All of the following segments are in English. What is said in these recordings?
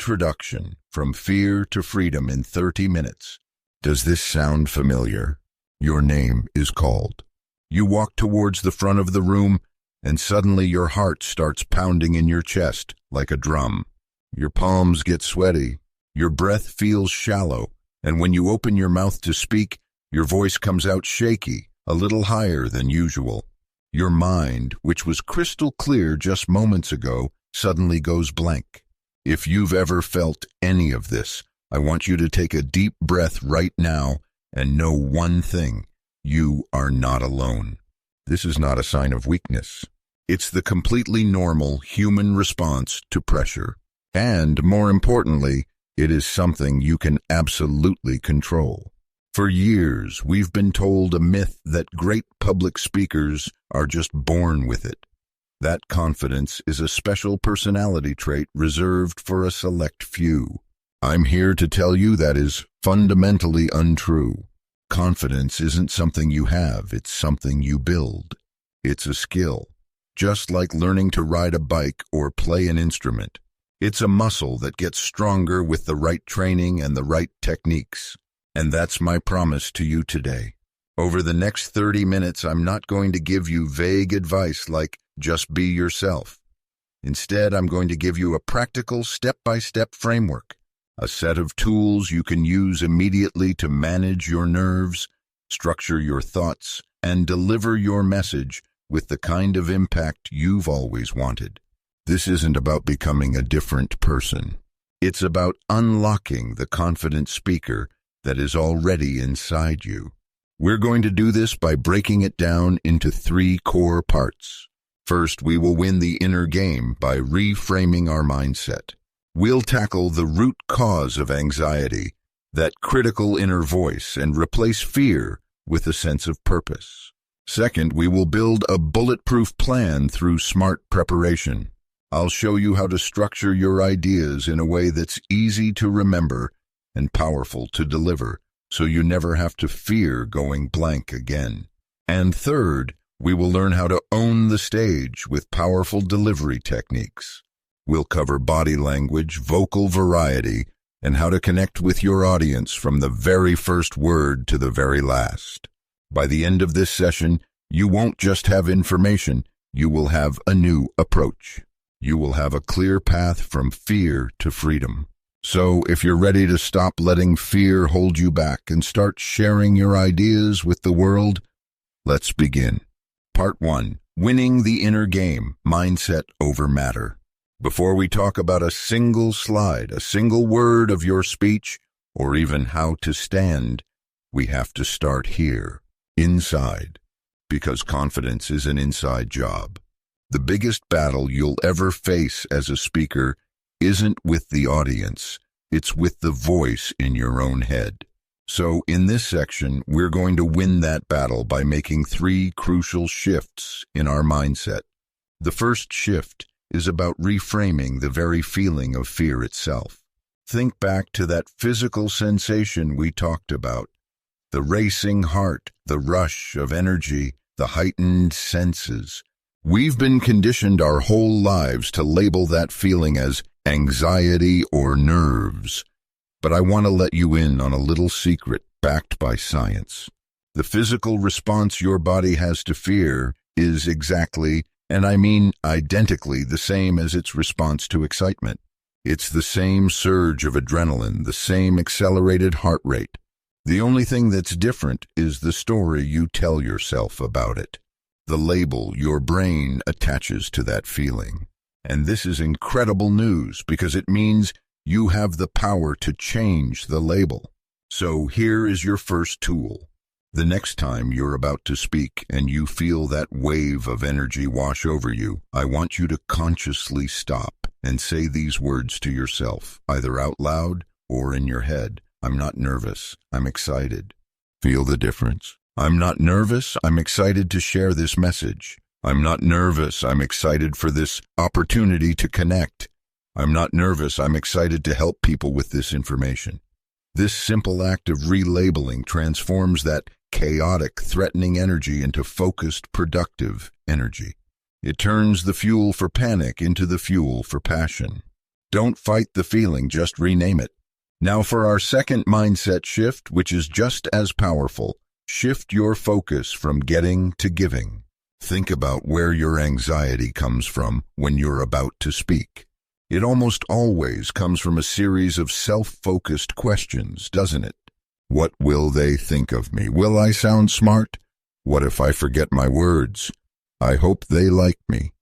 Introduction: From Fear to Freedom in 30 Minutes. Does this sound familiar? Your name is called. You walk towards the front of the room, and suddenly your heart starts pounding in your chest like a drum. Your palms get sweaty, your breath feels shallow, and when you open your mouth to speak, your voice comes out shaky, a little higher than usual. Your mind, which was crystal clear just moments ago, suddenly goes blank. If you've ever felt any of this, I want you to take a deep breath right now and know one thing: you are not alone. This is not a sign of weakness. It's the completely normal human response to pressure. And, more importantly, it is something you can absolutely control. For years, we've been told a myth that great public speakers are just born with it. That confidence is a special personality trait reserved for a select few. I'm here to tell you that is fundamentally untrue. Confidence isn't something you have, it's something you build. It's a skill, just like learning to ride a bike or play an instrument. It's a muscle that gets stronger with the right training and the right techniques. And that's my promise to you today. Over the next 30 minutes, I'm not going to give you vague advice like, just be yourself. Instead, I'm going to give you a practical step-by-step framework, a set of tools you can use immediately to manage your nerves, structure your thoughts, and deliver your message with the kind of impact you've always wanted. This isn't about becoming a different person. It's about unlocking the confident speaker that is already inside you. We're going to do this by breaking it down into 3 core parts. First, we will win the inner game by reframing our mindset. We'll tackle the root cause of anxiety, that critical inner voice, and replace fear with a sense of purpose. Second, we will build a bulletproof plan through smart preparation. I'll show you how to structure your ideas in a way that's easy to remember and powerful to deliver, so you never have to fear going blank again. And third, we will learn how to own the stage with powerful delivery techniques. We'll cover body language, vocal variety, and how to connect with your audience from the very first word to the very last. By the end of this session, you won't just have information, you will have a new approach. You will have a clear path from fear to freedom. So, if you're ready to stop letting fear hold you back and start sharing your ideas with the world, let's begin. Part 1. Winning the Inner Game, Mindset over Matter. Before we talk about a single slide, a single word of your speech, or even how to stand, we have to start here, inside, because confidence is an inside job. The biggest battle you'll ever face as a speaker isn't with the audience, it's with the voice in your own head. So in this section, we're going to win that battle by making 3 crucial shifts in our mindset. The first shift is about reframing the very feeling of fear itself. Think back to that physical sensation we talked about, the racing heart, the rush of energy, the heightened senses. We've been conditioned our whole lives to label that feeling as anxiety or nerves. But I want to let you in on a little secret backed by science. The physical response your body has to fear is exactly, and I mean identically, the same as its response to excitement. It's the same surge of adrenaline, the same accelerated heart rate. The only thing that's different is the story you tell yourself about it, the label your brain attaches to that feeling. And this is incredible news because it means you have the power to change the label. So here is your first tool. The next time you're about to speak and you feel that wave of energy wash over you, I want you to consciously stop and say these words to yourself, either out loud or in your head. I'm not nervous, I'm excited. Feel the difference? I'm not nervous, I'm excited to share this message. I'm not nervous, I'm excited for this opportunity to connect. I'm not nervous, I'm excited to help people with this information. This simple act of relabeling transforms that chaotic, threatening energy into focused, productive energy. It turns the fuel for panic into the fuel for passion. Don't fight the feeling, just rename it. Now for our second mindset shift, which is just as powerful. Shift your focus from getting to giving. Think about where your anxiety comes from when you're about to speak. It almost always comes from a series of self-focused questions, doesn't it? What will they think of me? Will I sound smart? What if I forget my words? I hope they like me.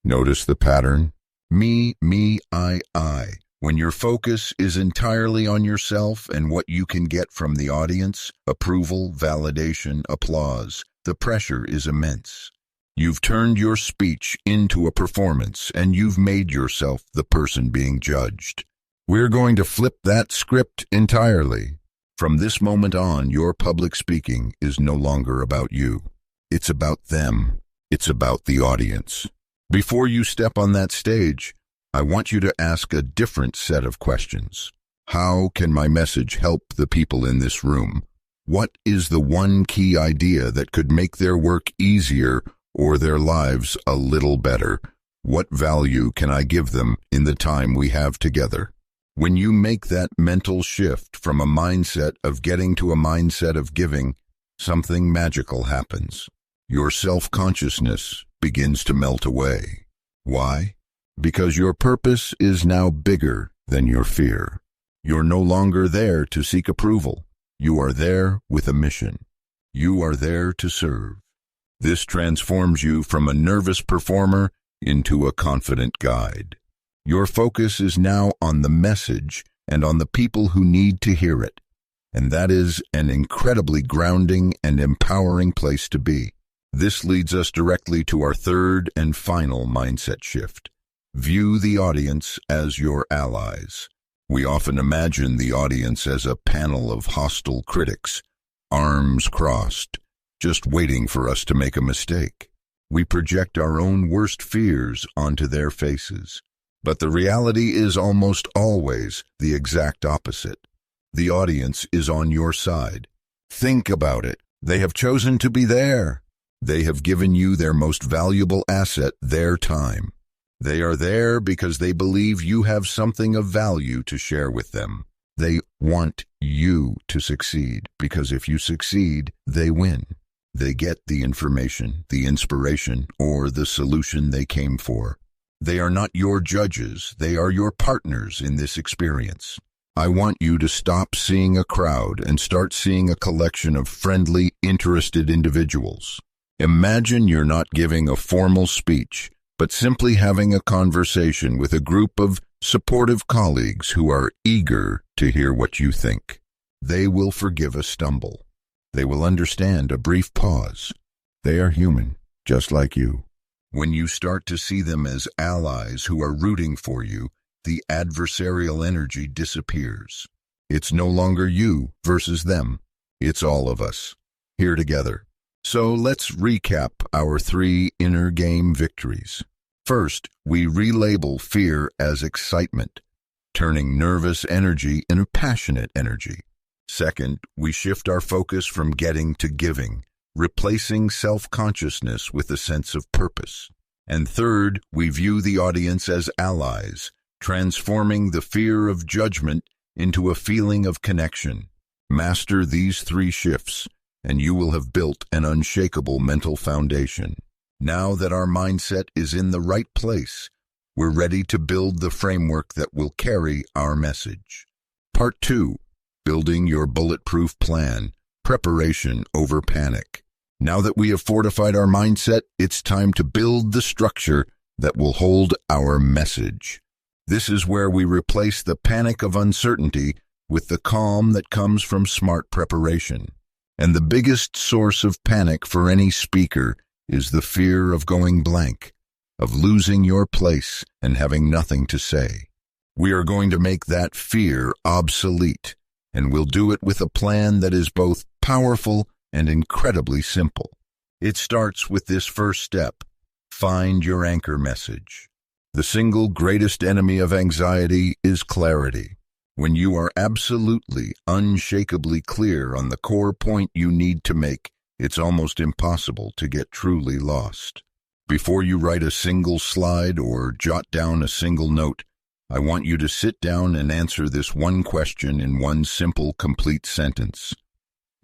Notice the pattern? Me, I. When your focus is entirely on yourself and what you can get from the audience, approval, validation, applause, the pressure is immense. You've turned your speech into a performance, and you've made yourself the person being judged. We're going to flip that script entirely. From this moment on, your public speaking is no longer about you. It's about them. It's about the audience. Before you step on that stage, I want you to ask a different set of questions. How can my message help the people in this room? What is the one key idea that could make their work easier or their lives a little better? What value can I give them in the time we have together? When you make that mental shift from a mindset of getting to a mindset of giving, something magical happens. Your self-consciousness begins to melt away. Why? Because your purpose is now bigger than your fear. You're no longer there to seek approval. You are there with a mission. You are there to serve. This transforms you from a nervous performer into a confident guide. Your focus is now on the message and on the people who need to hear it. And that is an incredibly grounding and empowering place to be. This leads us directly to our third and final mindset shift. View the audience as your allies. We often imagine the audience as a panel of hostile critics, arms crossed, just waiting for us to make a mistake. We project our own worst fears onto their faces. But the reality is almost always the exact opposite. The audience is on your side. Think about it. They have chosen to be there. They have given you their most valuable asset, their time. They are there because they believe you have something of value to share with them. They want you to succeed because if you succeed, they win. They get the information, the inspiration, or the solution they came for. They are not your judges. They are your partners in this experience. I want you to stop seeing a crowd and start seeing a collection of friendly, interested individuals. Imagine you're not giving a formal speech, but simply having a conversation with a group of supportive colleagues who are eager to hear what you think. They will forgive a stumble. They will understand a brief pause. They are human, just like you. When you start to see them as allies who are rooting for you, the adversarial energy disappears. It's no longer you versus them. It's all of us, here together. So let's recap our 3 inner game victories. First, we relabel fear as excitement, turning nervous energy into passionate energy. Second, we shift our focus from getting to giving, replacing self-consciousness with a sense of purpose. And third, we view the audience as allies, transforming the fear of judgment into a feeling of connection. Master these 3 shifts, and you will have built an unshakable mental foundation. Now that our mindset is in the right place, we're ready to build the framework that will carry our message. Part 2. Building your bulletproof plan. Preparation over panic. Now that we have fortified our mindset, it's time to build the structure that will hold our message. This is where we replace the panic of uncertainty with the calm that comes from smart preparation. And the biggest source of panic for any speaker is the fear of going blank, of losing your place and having nothing to say. We are going to make that fear obsolete, and we'll do it with a plan that is both powerful and incredibly simple. It starts with this first step. Find your anchor message. The single greatest enemy of anxiety is clarity. When you are absolutely, unshakably clear on the core point you need to make, it's almost impossible to get truly lost. Before you write a single slide or jot down a single note, I want you to sit down and answer this one question in one simple, complete sentence.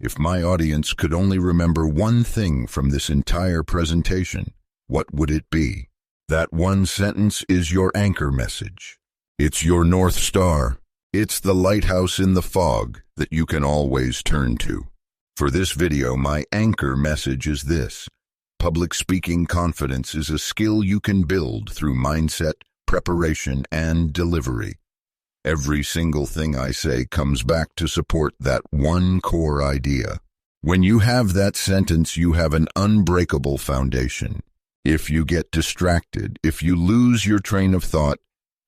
If my audience could only remember one thing from this entire presentation, what would it be? That one sentence is your anchor message. It's your North Star. It's the lighthouse in the fog that you can always turn to. For this video, my anchor message is this. Public speaking confidence is a skill you can build through mindset, preparation, and delivery. Every single thing I say comes back to support that one core idea. When you have that sentence, you have an unbreakable foundation. If you get distracted, if you lose your train of thought,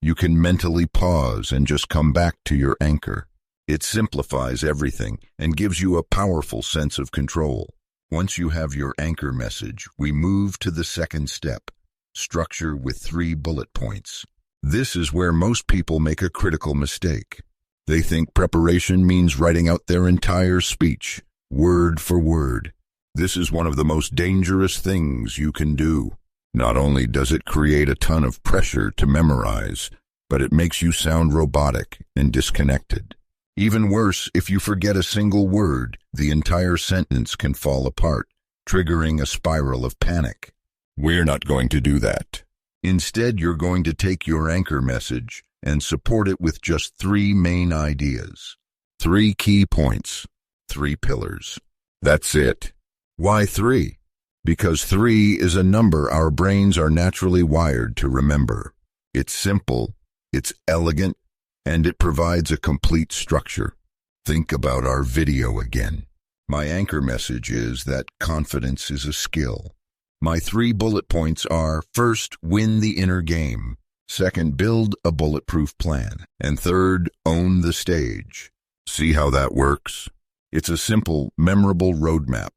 you can mentally pause and just come back to your anchor. It simplifies everything and gives you a powerful sense of control. Once you have your anchor message, we move to the second step, structure with 3 bullet points. This is where most people make a critical mistake. They think preparation means writing out their entire speech, word for word. This is one of the most dangerous things you can do. Not only does it create a ton of pressure to memorize, but it makes you sound robotic and disconnected. Even worse, if you forget a single word, the entire sentence can fall apart, triggering a spiral of panic. We're not going to do that. Instead, you're going to take your anchor message and support it with just 3 main ideas. 3 key points, 3 pillars. That's it. Why 3? Because 3 is a number our brains are naturally wired to remember. It's simple, it's elegant, and it provides a complete structure. Think about our video again. My anchor message is that confidence is a skill. My 3 bullet points are: first, win the inner game. Second, build a bulletproof plan. And third, own the stage. See how that works? It's a simple, memorable roadmap.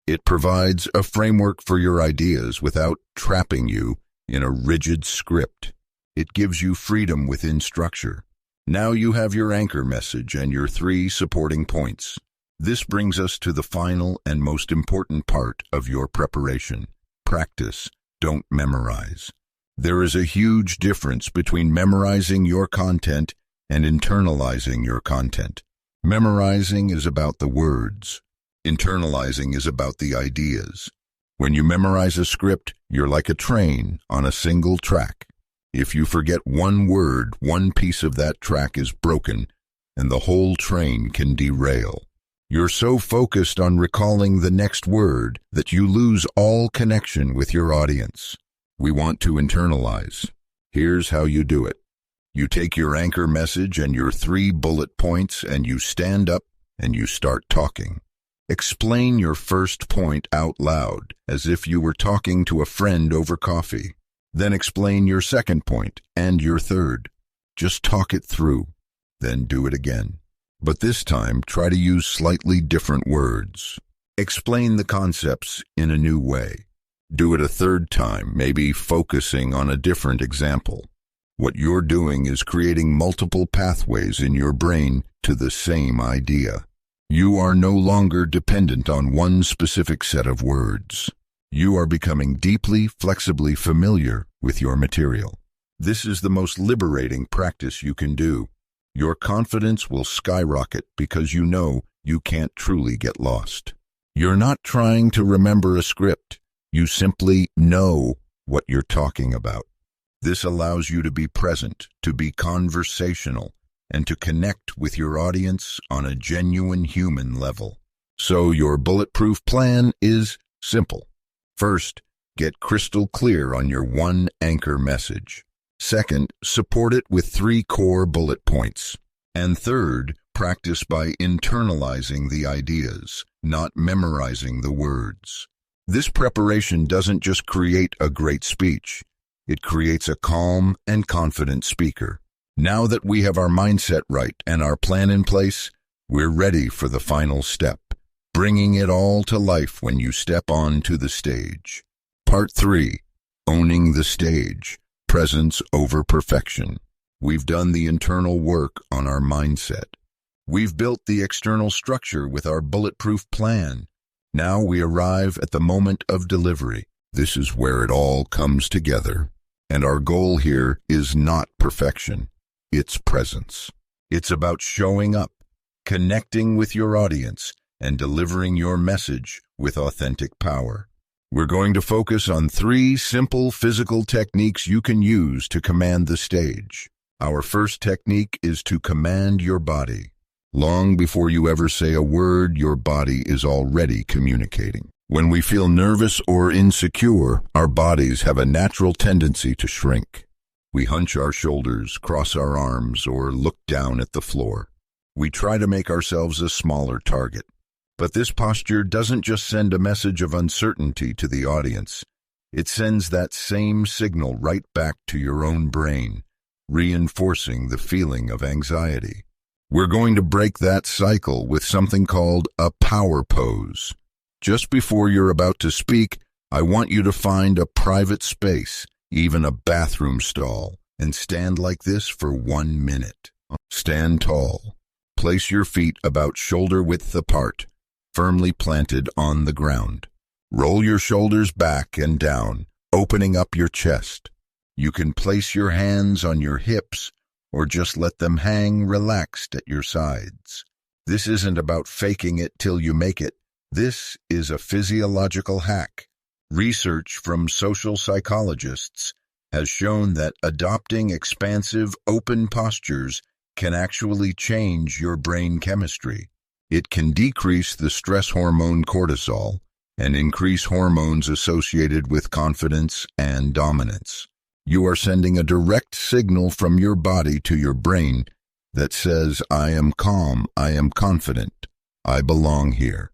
It provides a framework for your ideas without trapping you in a rigid script. It gives you freedom within structure. Now you have your anchor message and your 3 supporting points. This brings us to the final and most important part of your preparation. Practice, don't memorize. There is a huge difference between memorizing your content and internalizing your content. Memorizing is about the words. Internalizing is about the ideas. When you memorize a script, you're like a train on a single track. If you forget one word, one piece of that track is broken, and the whole train can derail. You're so focused on recalling the next word that you lose all connection with your audience. We want to internalize. Here's how you do it. You take your anchor message and your 3 bullet points and you stand up and you start talking. Explain your first point out loud as if you were talking to a friend over coffee. Then explain your second point and your third. Just talk it through. Then do it again. But this time, try to use slightly different words. Explain the concepts in a new way. Do it a third time, maybe focusing on a different example. What you're doing is creating multiple pathways in your brain to the same idea. You are no longer dependent on one specific set of words. You are becoming deeply, flexibly familiar with your material. This is the most liberating practice you can do. Your confidence will skyrocket because you know you can't truly get lost. You're not trying to remember a script. You simply know what you're talking about. This allows you to be present, to be conversational, and to connect with your audience on a genuine human level. So your bulletproof plan is simple. First, get crystal clear on your 1 anchor message. Second, support it with 3 core bullet points. And third, practice by internalizing the ideas, not memorizing the words. This preparation doesn't just create a great speech. It creates a calm and confident speaker. Now that we have our mindset right and our plan in place, we're ready for the final step, bringing it all to life when you step onto the stage. Part 3, owning the stage. Presence over perfection. We've done the internal work on our mindset. We've built the external structure with our bulletproof plan. Now we arrive at the moment of delivery. This is where it all comes together. And our goal here is not perfection. its presence. It's about showing up, connecting with your audience, and delivering your message with authentic power. We're going to focus on 3 simple physical techniques you can use to command the stage. Our first technique is to command your body. Long before you ever say a word, your body is already communicating. When we feel nervous or insecure, our bodies have a natural tendency to shrink. We hunch our shoulders, cross our arms, or look down at the floor. We try to make ourselves a smaller target. But this posture doesn't just send a message of uncertainty to the audience. It sends that same signal right back to your own brain, reinforcing the feeling of anxiety. We're going to break that cycle with something called a power pose. Just before you're about to speak, I want you to find a private space, even a bathroom stall, and stand like this for 1 minute. Stand tall. Place your feet about shoulder width apart, firmly planted on the ground. Roll your shoulders back and down, opening up your chest. You can place your hands on your hips or just let them hang relaxed at your sides. This isn't about faking it till you make it. This is a physiological hack. Research from social psychologists has shown that adopting expansive, open postures can actually change your brain chemistry. It can decrease the stress hormone cortisol and increase hormones associated with confidence and dominance. You are sending a direct signal from your body to your brain that says, I am calm, I am confident, I belong here.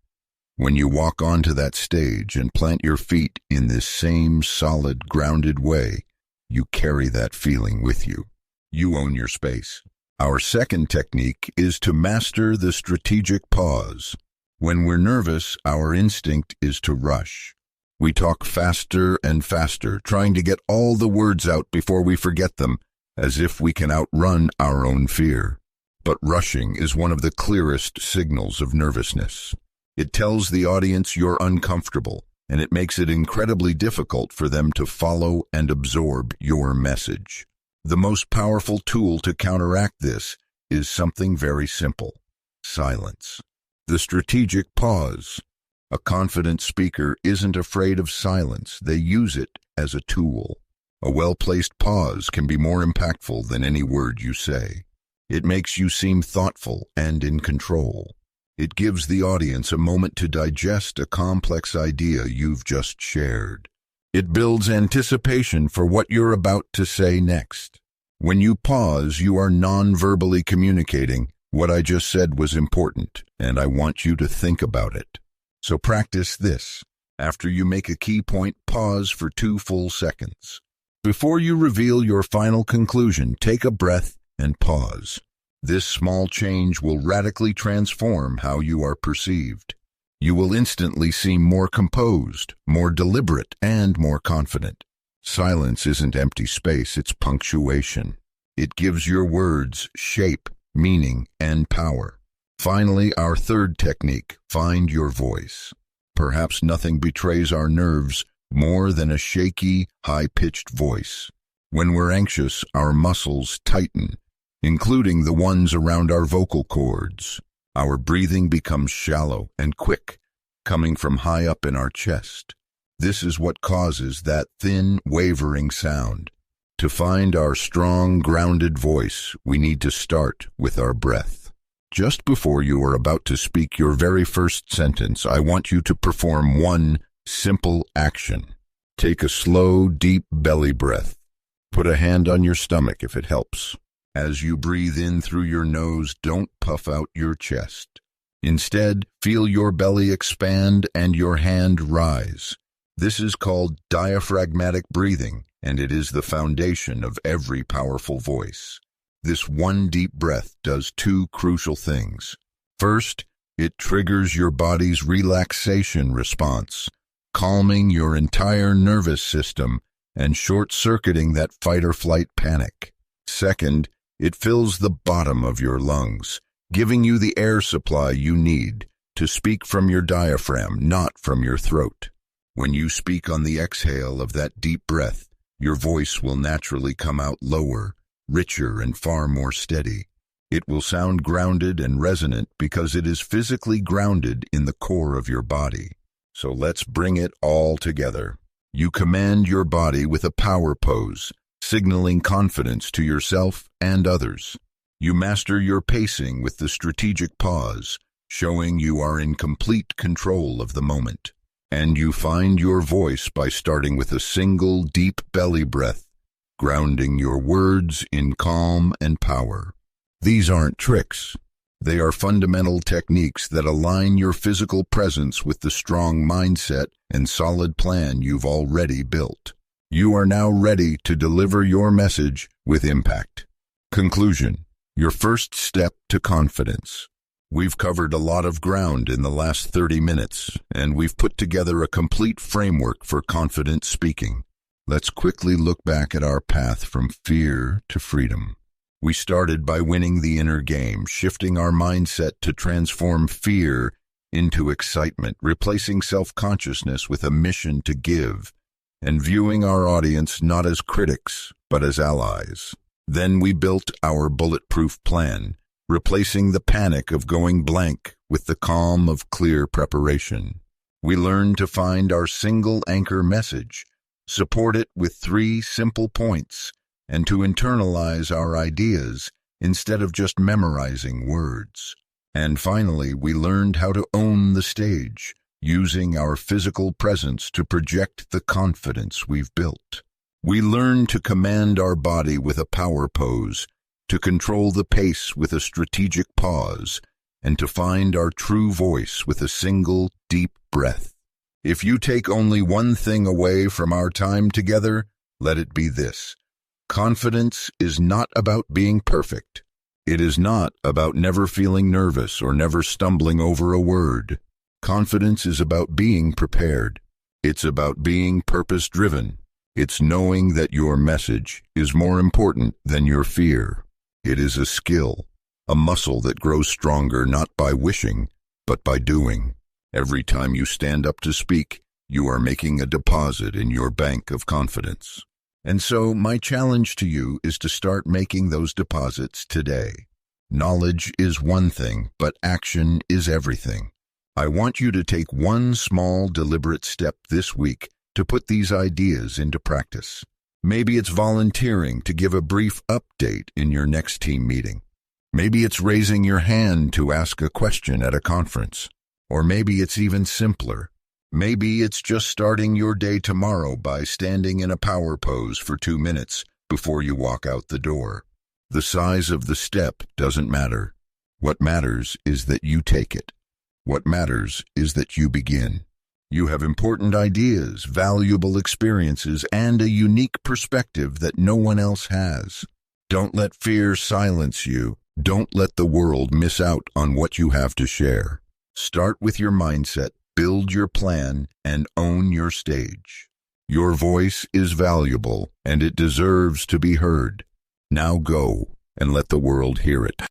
When you walk onto that stage and plant your feet in this same solid, grounded way, you carry that feeling with you. You own your space. Our second technique is to master the strategic pause. When we're nervous, our instinct is to rush. We talk faster and faster, trying to get all the words out before we forget them, as if we can outrun our own fear. But rushing is one of the clearest signals of nervousness. It tells the audience you're uncomfortable, and it makes it incredibly difficult for them to follow and absorb your message. The most powerful tool to counteract this is something very simple: silence. The strategic pause. A confident speaker isn't afraid of silence. They use it as a tool. A well-placed pause can be more impactful than any word you say. It makes you seem thoughtful and in control. It gives the audience a moment to digest a complex idea you've just shared. It builds anticipation for what you're about to say next. When you pause, you are non-verbally communicating, what I just said was important, and I want you to think about it. So practice this. After you make a key point, pause for 2 full seconds. Before you reveal your final conclusion, take a breath and pause. This small change will radically transform how you are perceived. You will instantly seem more composed, more deliberate, and more confident. Silence isn't empty space, it's punctuation. It gives your words shape, meaning, and power. Finally, our third technique, find your voice. Perhaps nothing betrays our nerves more than a shaky, high-pitched voice. When we're anxious, our muscles tighten, including the ones around our vocal cords. Our breathing becomes shallow and quick, coming from high up in our chest. This is what causes that thin, wavering sound. To find our strong, grounded voice, we need to start with our breath. Just before you are about to speak your very first sentence, I want you to perform one simple action. Take a slow, deep belly breath. Put a hand on your stomach if it helps. As you breathe in through your nose, don't puff out your chest. Instead, feel your belly expand and your hand rise. This is called diaphragmatic breathing, and it is the foundation of every powerful voice. This one deep breath does 2 crucial things. First, it triggers your body's relaxation response, calming your entire nervous system and short-circuiting that fight-or-flight panic. Second, it fills the bottom of your lungs, giving you the air supply you need to speak from your diaphragm, not from your throat. When you speak on the exhale of that deep breath, your voice will naturally come out lower, richer, and far more steady. It will sound grounded and resonant because it is physically grounded in the core of your body. So let's bring it all together. You command your body with a power pose, signaling confidence to yourself and others. You master your pacing with the strategic pause, showing you are in complete control of the moment. And you find your voice by starting with a single deep belly breath, grounding your words in calm and power. These aren't tricks. They are fundamental techniques that align your physical presence with the strong mindset and solid plan you've already built. You are now ready to deliver your message with impact. Conclusion: your first step to confidence. We've covered a lot of ground in the last 30 minutes, and we've put together a complete framework for confident speaking. Let's quickly look back at our path from fear to freedom. We started by winning the inner game, shifting our mindset to transform fear into excitement, replacing self-consciousness with a mission to give, and viewing our audience not as critics, but as allies. Then we built our Bulletproof Plan, replacing the panic of going blank with the calm of clear preparation. We learned to find our single anchor message, support it with 3 simple points, and to internalize our ideas instead of just memorizing words. And finally, we learned how to own the stage, using our physical presence to project the confidence we've built. We learned to command our body with a power pose, to control the pace with a strategic pause, and to find our true voice with a single deep breath. If you take only one thing away from our time together, let it be this: confidence is not about being perfect. It is not about never feeling nervous or never stumbling over a word. Confidence is about being prepared. It's about being purpose-driven. It's knowing that your message is more important than your fear. It is a skill, a muscle that grows stronger not by wishing, but by doing. Every time you stand up to speak, you are making a deposit in your bank of confidence. And so my challenge to you is to start making those deposits today. Knowledge is one thing, but action is everything. I want you to take one small, deliberate step this week to put these ideas into practice. Maybe it's volunteering to give a brief update in your next team meeting. Maybe it's raising your hand to ask a question at a conference. Or maybe it's even simpler. Maybe it's just starting your day tomorrow by standing in a power pose for 2 minutes before you walk out the door. The size of the step doesn't matter. What matters is that you take it. What matters is that you begin. You have important ideas, valuable experiences, and a unique perspective that no one else has. Don't let fear silence you. Don't let the world miss out on what you have to share. Start with your mindset, build your plan, and own your stage. Your voice is valuable, and it deserves to be heard. Now go and let the world hear it.